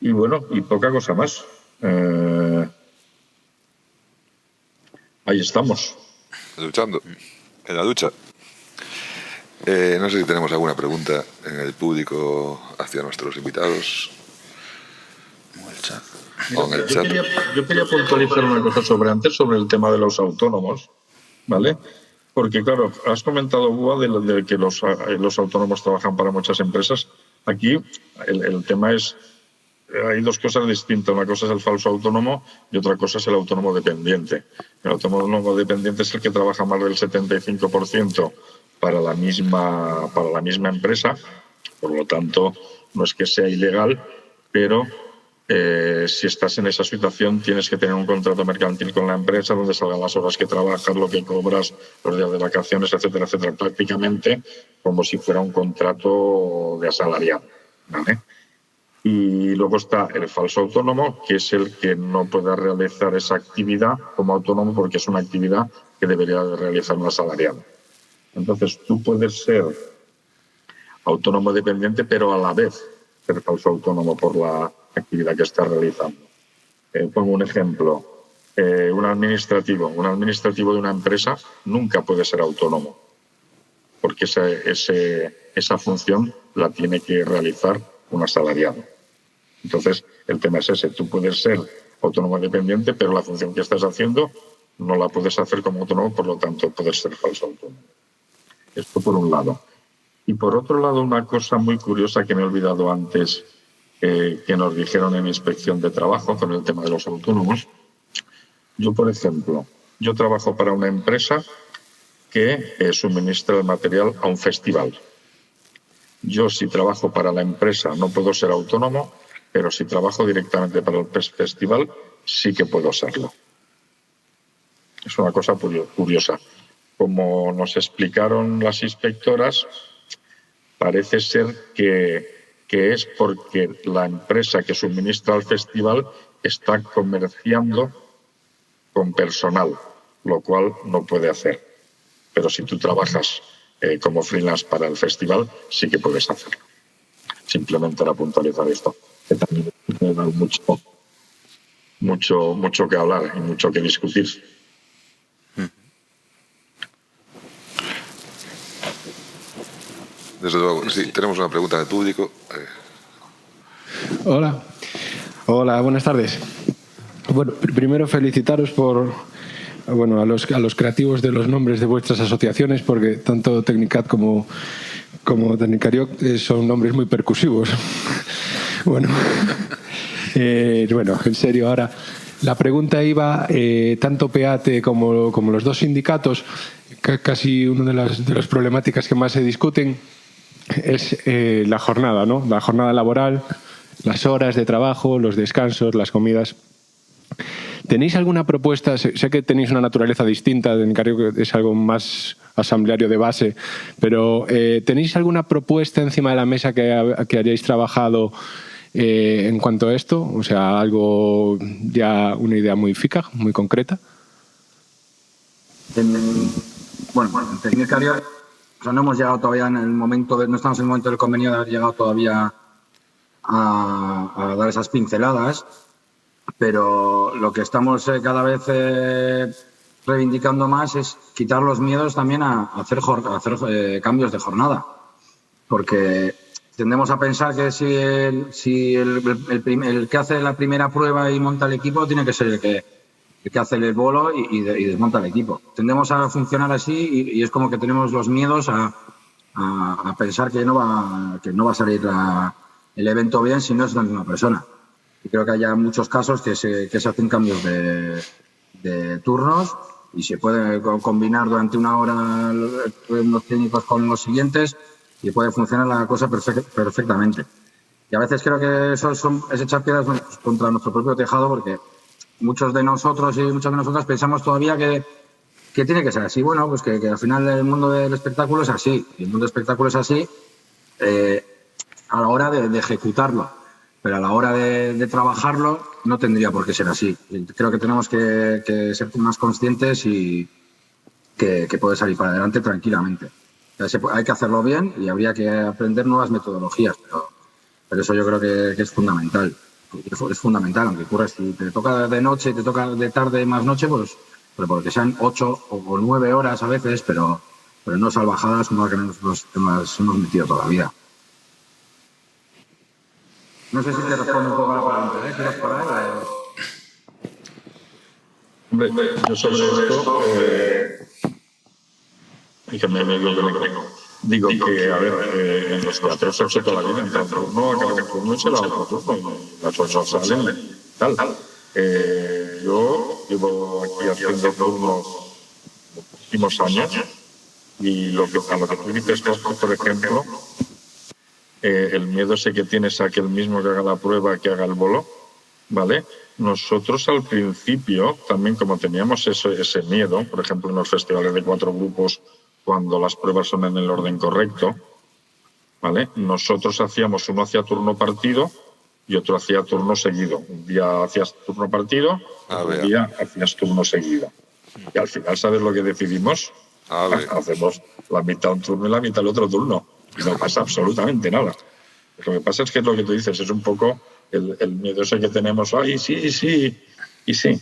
Y bueno, y poca cosa más. Ahí estamos. Luchando, en la lucha. No sé si tenemos alguna pregunta en el público hacia nuestros invitados. Mira, yo quería puntualizar una cosa sobre el tema de los autónomos, ¿vale? Porque, claro, has comentado, Bua, de que los autónomos trabajan para muchas empresas. Aquí el tema es, hay dos cosas distintas. Una cosa es el falso autónomo y otra cosa es el autónomo dependiente. El autónomo dependiente es el que trabaja más del 75% para la misma empresa. Por lo tanto, no es que sea ilegal, pero si estás en esa situación tienes que tener un contrato mercantil con la empresa donde salgan las horas que trabajas, lo que cobras, los días de vacaciones, etcétera, etcétera, prácticamente como si fuera un contrato de asalariado, ¿vale? Y luego está el falso autónomo, que es el que no puede realizar esa actividad como autónomo porque es una actividad que debería de realizar un asalariado. Entonces, tú puedes ser autónomo dependiente, pero a la vez ser falso autónomo por la actividad que está realizando. Pongo un ejemplo. Un administrativo de una empresa nunca puede ser autónomo, porque esa función la tiene que realizar un asalariado. Entonces, el tema es ese. Tú puedes ser autónomo dependiente, pero la función que estás haciendo no la puedes hacer como autónomo, por lo tanto, puedes ser falso autónomo. Esto por un lado. Y por otro lado, una cosa muy curiosa que me he olvidado antes, que nos dijeron en Inspección de Trabajo con el tema de los autónomos. Yo, por ejemplo, trabajo para una empresa que suministra el material a un festival. Yo, si trabajo para la empresa, no puedo ser autónomo, pero si trabajo directamente para el festival, sí que puedo serlo. Es una cosa curiosa. Como nos explicaron las inspectoras, parece ser que es porque la empresa que suministra al festival está comerciando con personal, lo cual no puede hacer. Pero si tú trabajas como freelance para el festival, sí que puedes hacerlo. Simplemente para puntualizar esto, que también puede dar mucho que hablar y mucho que discutir. Desde luego, sí, tenemos una pregunta del público. Hola, buenas tardes. Bueno, primero felicitaros por a los creativos de los nombres de vuestras asociaciones, porque tanto Tecnicat como Tecnicariok son nombres muy percusivos. Bueno, en serio, ahora la pregunta iba, tanto PEATE como los dos sindicatos, casi una de las problemáticas que más se discuten es la jornada, ¿no? La jornada laboral, las horas de trabajo, los descansos, las comidas. ¿Tenéis alguna propuesta? Sé que tenéis una naturaleza distinta, Tecnicariok es algo más asambleario de base, pero ¿tenéis alguna propuesta encima de la mesa que hayáis trabajado en cuanto a esto? O sea, algo ya, una idea muy fija, muy concreta. En Tecnicariok, o sea, no hemos llegado todavía no estamos en el momento del convenio de haber llegado todavía a dar esas pinceladas, pero lo que estamos cada vez reivindicando más es quitar los miedos también a hacer cambios de jornada, porque tendemos a pensar que si el que hace la primera prueba y monta el equipo tiene que ser el que hace el bolo y desmonta el equipo. Tendemos a funcionar así y es como que tenemos los miedos a pensar que no va a salir el evento bien si no es la misma persona. Y creo que haya muchos casos que se hacen cambios de turnos y se puede combinar durante una hora los técnicos con los siguientes y puede funcionar la cosa perfectamente. Y a veces creo que eso es echar piedras contra nuestro propio tejado, porque muchos de nosotros y muchas de nosotras pensamos todavía que tiene que ser así. Bueno, pues que al final el mundo del espectáculo es así. Y el mundo del espectáculo es así a la hora de ejecutarlo. Pero a la hora de trabajarlo, no tendría por qué ser así. Creo que tenemos que ser más conscientes y que puede salir para adelante tranquilamente. O sea, hay que hacerlo bien y habría que aprender nuevas metodologías, pero eso yo creo que es fundamental. Es fundamental, aunque ocurra si te toca de noche y te toca de tarde más noche, pues porque sean 8 o 9 horas a veces, pero no salvajadas como la que nos hemos metido toda la vida. No sé si te respondo un poco a la pregunta, ¿eh? ¿Quieres por ahí? Hombre, yo sobre esto, y que me digo que, a ver, en los teatros se ha hecho toda la vida, entra un turno, acaba un turno y se va a otro turno, y las cosas salen y tal. Yo llevo aquí haciendo turnos muchísimos años, y a lo que tú dices, por ejemplo, el miedo ese que tienes a que el mismo que haga la prueba, que haga el bolo, ¿vale? Nosotros al principio, también como teníamos ese miedo, por ejemplo, en los festivales de 4 grupos, cuando las pruebas son en el orden correcto, ¿vale? Nosotros uno hacía turno partido y otro hacía turno seguido. Un día hacías turno partido, un día hacías turno seguido. Y al final, ¿sabes lo que decidimos? Hacemos la mitad un turno y la mitad el otro turno. Y no pasa absolutamente nada. Lo que pasa es que lo que tú dices es un poco el miedo ese que tenemos. ¡Ay, sí! Y sí,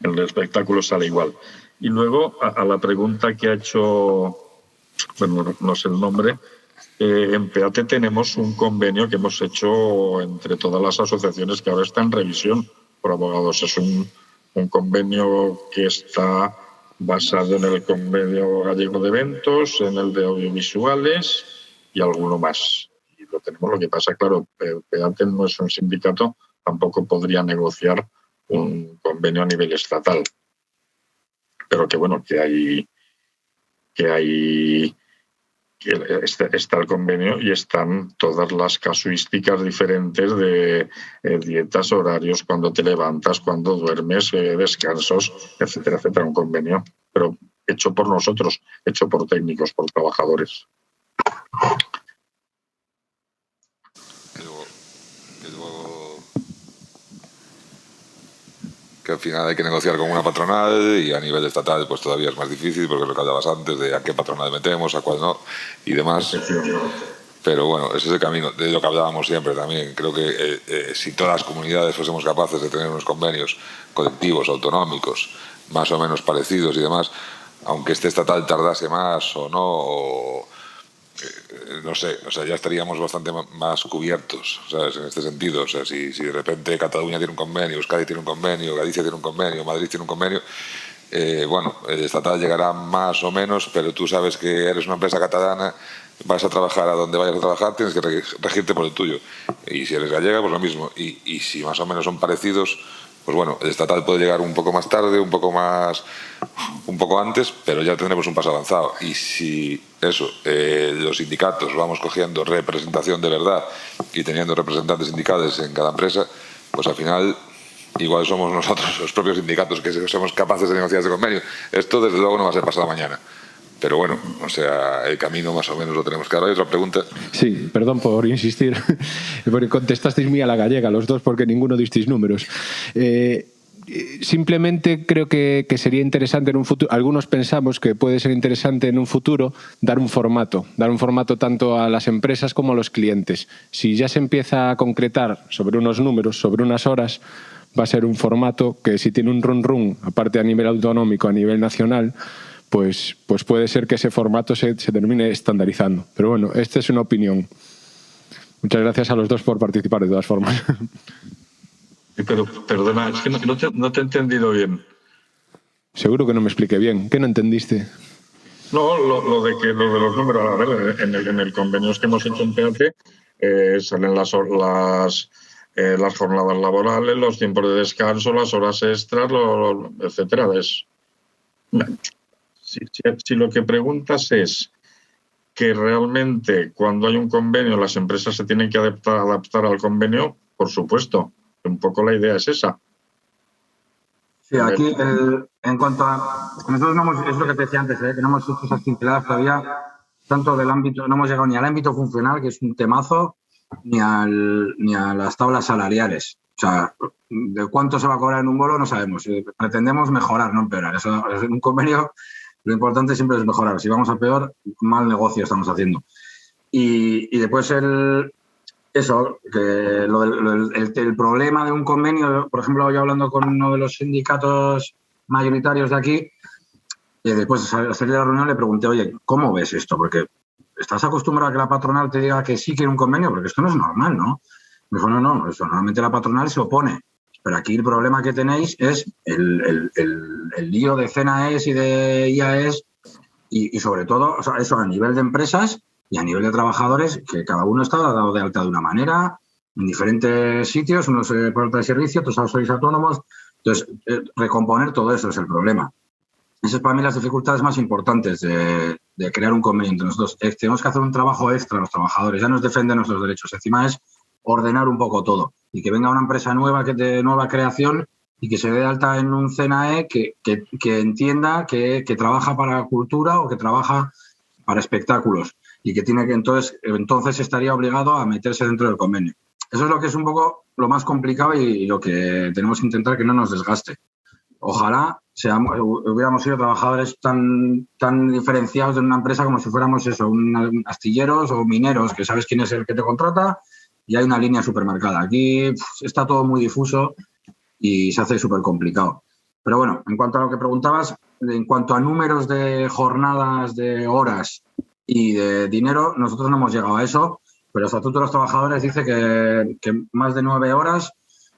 el espectáculo sale igual. Y luego, a la pregunta que ha hecho, bueno, no sé el nombre, en PEATE tenemos un convenio que hemos hecho entre todas las asociaciones que ahora está en revisión por abogados. Es un convenio que está basado en el Convenio Gallego de Eventos, en el de Audiovisuales y alguno más. Y lo tenemos. Lo que pasa, claro, PEATE no es un sindicato, tampoco podría negociar un convenio a nivel estatal. Pero que bueno, que está el convenio y están todas las casuísticas diferentes de dietas, horarios, cuando te levantas, cuando duermes, descansos, etcétera, etcétera. Un convenio, pero hecho por nosotros, hecho por técnicos, por trabajadores. Que al final hay que negociar con una patronal y a nivel estatal pues todavía es más difícil porque lo que hablabas antes de a qué patronal metemos, a cuál no y demás. Pero bueno, ese es el camino de lo que hablábamos siempre también. Creo que si todas las comunidades fuésemos capaces de tener unos convenios colectivos, autonómicos, más o menos parecidos y demás, aunque este estatal tardase más o no, no sé, o sea, ya estaríamos bastante más cubiertos, ¿sabes? En este sentido. O sea, si de repente Cataluña tiene un convenio, Euskadi tiene un convenio, Galicia tiene un convenio, Madrid tiene un convenio, bueno, el estatal llegará más o menos, pero tú sabes que eres una empresa catalana, vas a trabajar a donde vayas a trabajar, tienes que regirte por el tuyo. Y si eres gallega, pues lo mismo. Y si más o menos son parecidos, pues bueno, el estatal puede llegar un poco más tarde, un poco antes, pero ya tendremos un paso avanzado. Y si los sindicatos vamos cogiendo representación de verdad y teniendo representantes sindicales en cada empresa, pues al final igual somos nosotros los propios sindicatos que somos capaces de negociar ese convenio. Esto desde luego no va a ser pasado mañana. Pero bueno, o sea, el camino más o menos lo tenemos claro. ¿Hay otra pregunta? Sí, perdón por insistir, porque contestasteis muy a la gallega los dos porque ninguno disteis números. Simplemente creo que sería interesante en un futuro, algunos pensamos que puede ser interesante en un futuro dar un formato tanto a las empresas como a los clientes. Si ya se empieza a concretar sobre unos números, sobre unas horas, va a ser un formato que si tiene un run, aparte a nivel autonómico, a nivel nacional, pues puede ser que ese formato se termine estandarizando. Pero bueno, esta es una opinión. Muchas gracias a los dos por participar, de todas formas. Pero, perdona, es que no te he entendido bien. Seguro que no me expliqué bien. ¿Qué no entendiste? No, lo de los números. A ver, en el convenio que hemos hecho en PEATE salen las jornadas laborales, los tiempos de descanso, las horas extras, etcétera. Si lo que preguntas es que realmente cuando hay un convenio las empresas se tienen que adaptar al convenio, por supuesto. Un poco la idea es esa. Sí, aquí en cuanto a... Nosotros es lo que te decía antes, que no hemos hecho esas pinceladas todavía, tanto del ámbito, no hemos llegado ni al ámbito funcional, que es un temazo, ni a las tablas salariales. sea, de cuánto se va a cobrar en un bolo no sabemos. Pretendemos mejorar, no empeorar. Eso, en un convenio lo importante siempre es mejorar. Si vamos a peor, mal negocio estamos haciendo. Y después el problema de un convenio, por ejemplo, yo hablando con uno de los sindicatos mayoritarios de aquí, y después de salir de la reunión le pregunté, oye, ¿cómo ves esto? Porque estás acostumbrado a que la patronal te diga que sí quiere un convenio, porque esto no es normal, ¿no? Me dijo, no, eso normalmente la patronal se opone. Pero aquí el problema que tenéis es el lío de CNAES y de IAES y sobre todo, o sea, eso a nivel de empresas y a nivel de trabajadores, que cada uno está dado de alta de una manera, en diferentes sitios, unos por alta de servicio, otros sois autónomos. Entonces, recomponer todo eso es el problema. Esas es para mí las dificultades más importantes de crear un convenio entre nosotros. Tenemos que hacer un trabajo extra los trabajadores, ya nos defienden nuestros derechos. Encima es ordenar un poco todo y que venga una empresa nueva de nueva creación y que se dé de alta en un CNAE que entienda que trabaja para cultura o que trabaja para espectáculos y que tiene que entonces estaría obligado a meterse dentro del convenio. Eso es lo que es un poco lo más complicado y lo que tenemos que intentar que no nos desgaste. Ojalá hubiéramos sido trabajadores tan diferenciados de una empresa como si fuéramos eso, astilleros o mineros, que sabes quién es el que te contrata y hay una línea súper marcada. Aquí está todo muy difuso y se hace súper complicado. Pero bueno, en cuanto a lo que preguntabas, en cuanto a números de jornadas, de horas y de dinero, nosotros no hemos llegado a eso, pero el Estatuto de los Trabajadores dice que más de 9 horas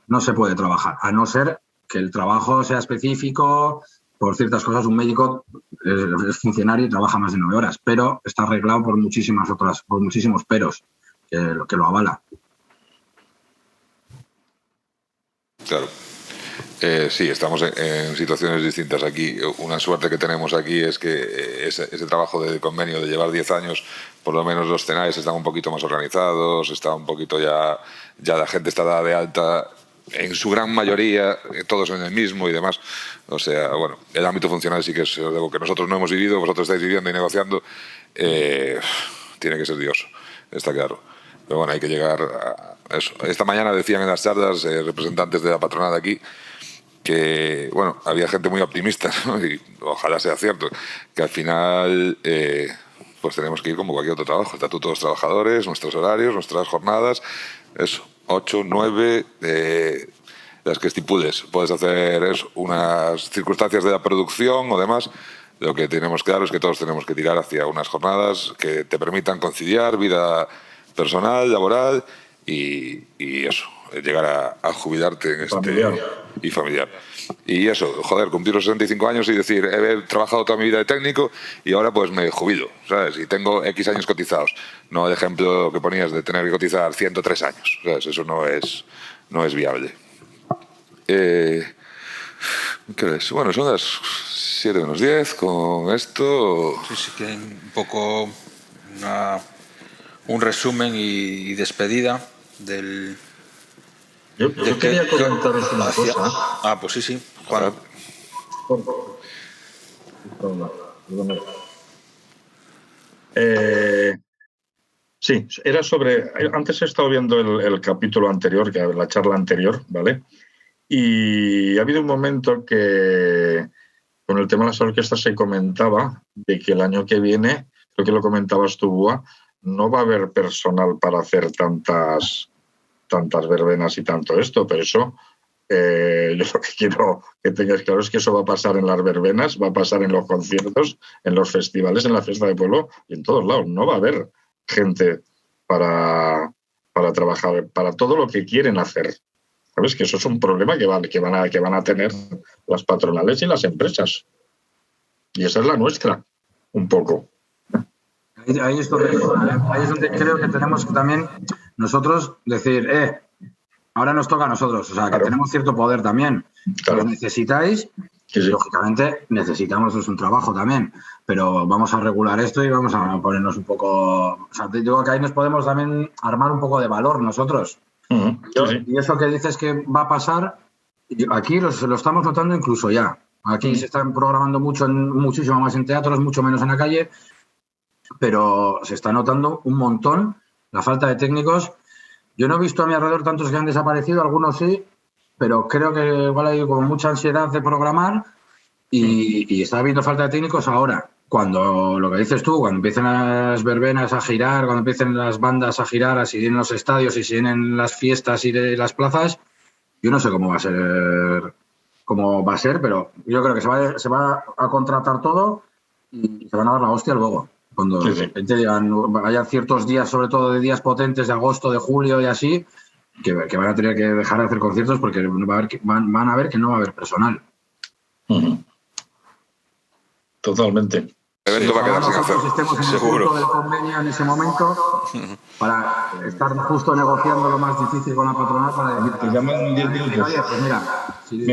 no se puede trabajar, a no ser que el trabajo sea específico. Por ciertas cosas, un médico es funcionario y trabaja más de 9 horas, pero está arreglado por muchísimos peros que lo avala. Claro. Sí, estamos en situaciones distintas aquí. Una suerte que tenemos aquí es que ese trabajo de convenio de llevar 10 años, por lo menos los CNAES están un poquito más organizados, está un poquito ya la gente está dada de alta, en su gran mayoría, todos en el mismo y demás. O sea, bueno, el ámbito funcional sí que es algo que nosotros no hemos vivido, vosotros estáis viviendo y negociando. Tiene que ser Dios, está claro. Pero bueno, hay que llegar a eso. Esta mañana decían en las charlas representantes de la patronal aquí que, bueno, había gente muy optimista, ¿no? Y ojalá sea cierto, que al final pues tenemos que ir como cualquier otro trabajo, estatuto de los trabajadores, nuestros horarios, nuestras jornadas, eso, 8, 9, las que estipules. Puedes hacer unas circunstancias de la producción o demás. Lo que tenemos claro es que todos tenemos que tirar hacia unas jornadas que te permitan conciliar vida personal, laboral y eso, llegar a jubilarte en familiar. Y familiar. Y eso, joder, cumplir los 65 años y decir, he trabajado toda mi vida de técnico y ahora pues me jubilo, ¿sabes? Y tengo X años cotizados. No el ejemplo que ponías de tener que cotizar 103 años, ¿sabes? Eso no es viable. ¿Qué es? Bueno, son las 7 menos 10 con esto. Sí, que un poco un resumen y despedida del... Yo quería comentaros una cosa. Pues sí, Juan. Sí, era sobre... Antes he estado viendo el capítulo anterior, la charla anterior, ¿vale? Y ha habido un momento que con el tema de las orquestas se comentaba de que el año que viene, creo que lo comentabas tú, Bua, no va a haber personal para hacer tantas verbenas y tanto esto, pero eso yo lo que quiero que tengáis claro es que eso va a pasar en las verbenas, va a pasar en los conciertos, en los festivales, en la fiesta de pueblo y en todos lados. No va a haber gente para trabajar, para todo lo que quieren hacer. ¿Sabes? Que eso es un problema que van a tener las patronales y las empresas. Y esa es la nuestra, un poco. Ahí es donde creo que tenemos que también nosotros decir, ahora nos toca a nosotros, o sea, que tenemos cierto poder también. Claro. Lo necesitáis, sí. Lógicamente necesitamos un trabajo también, pero vamos a regular esto y vamos a ponernos un poco... O sea, te digo que ahí nos podemos también armar un poco de valor nosotros. Sí. Y eso que dices que va a pasar, aquí lo estamos notando incluso ya. Aquí se están programando muchísimo más en teatros, mucho menos en la calle, pero se está notando un montón la falta de técnicos. Yo no he visto a mi alrededor tantos que han desaparecido, algunos sí, pero creo que igual hay como mucha ansiedad de programar y está habiendo falta de técnicos ahora. Cuando, lo que dices tú, cuando empiecen las verbenas a girar, cuando empiecen las bandas a girar, así en los estadios y si en las fiestas y de las plazas, yo no sé cómo va a ser, pero yo creo que se va a contratar todo y se van a dar la hostia luego. Cuando de repente digan, haya ciertos días, sobre todo de días potentes de agosto, de julio y así, que van a tener que dejar de hacer conciertos porque van a ver que no va a haber personal. Totalmente. El evento va a quedar sin hacer. Nosotros estemos en el punto del convenio en ese momento para estar justo negociando lo más difícil con la patronal para decir Te llaman 10 minutos. oye, pues mira, si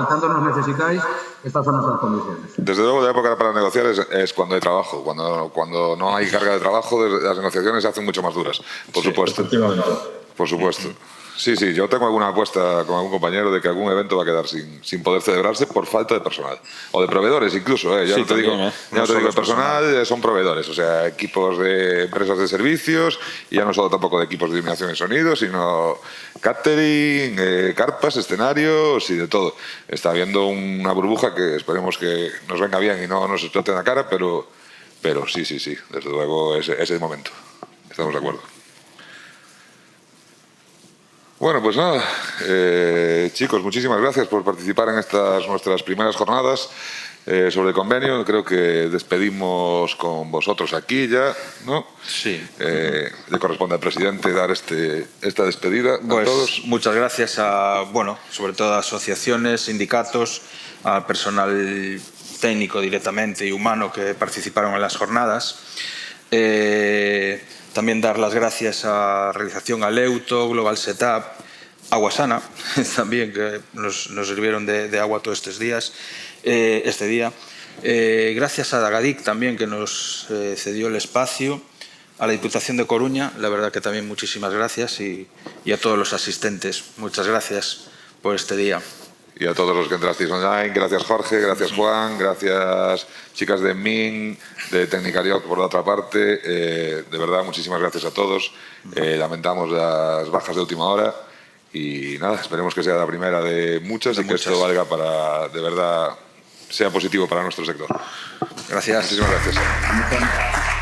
tanto nos necesitáis, estas son nuestras condiciones. Desde luego, la época para negociar es cuando hay trabajo. Cuando no hay carga de trabajo, las negociaciones se hacen mucho más duras, por supuesto. Efectivamente. Por supuesto. Sí, yo tengo alguna apuesta con algún compañero de que algún evento va a quedar sin poder celebrarse por falta de personal. O de proveedores incluso, Ya no te digo de personal, son proveedores, o sea, equipos de empresas de servicios, y ya no solo tampoco de equipos de iluminación y sonido, sino catering, carpas, escenarios y de todo. Está habiendo una burbuja que esperemos que nos venga bien y no nos explote en la cara, pero sí, desde luego es el momento. Estamos de acuerdo. Bueno, pues nada, chicos, muchísimas gracias por participar en estas nuestras primeras jornadas sobre el convenio. Creo que despedimos con vosotros aquí ya, ¿no? Sí. Le corresponde al presidente dar esta despedida a todos. Muchas gracias sobre todo a asociaciones, sindicatos, al personal técnico directamente y humano que participaron en las jornadas. También dar las gracias a Realización Aleuto, Global Setup, Aguasana, también, que nos sirvieron de agua todos estos días, este día. Gracias a Dagadic también, que nos cedió el espacio, a la Diputación de Coruña, la verdad que también muchísimas gracias, y a todos los asistentes. Muchas gracias por este día. Y a todos los que entrasteis online, gracias Jorge, gracias Juan, gracias chicas de MIN, de Tecnicario por la otra parte, de verdad muchísimas gracias a todos, lamentamos las bajas de última hora y nada, esperemos que sea la primera de muchas que esto valga para, de verdad, sea positivo para nuestro sector. Gracias. Muchísimas gracias.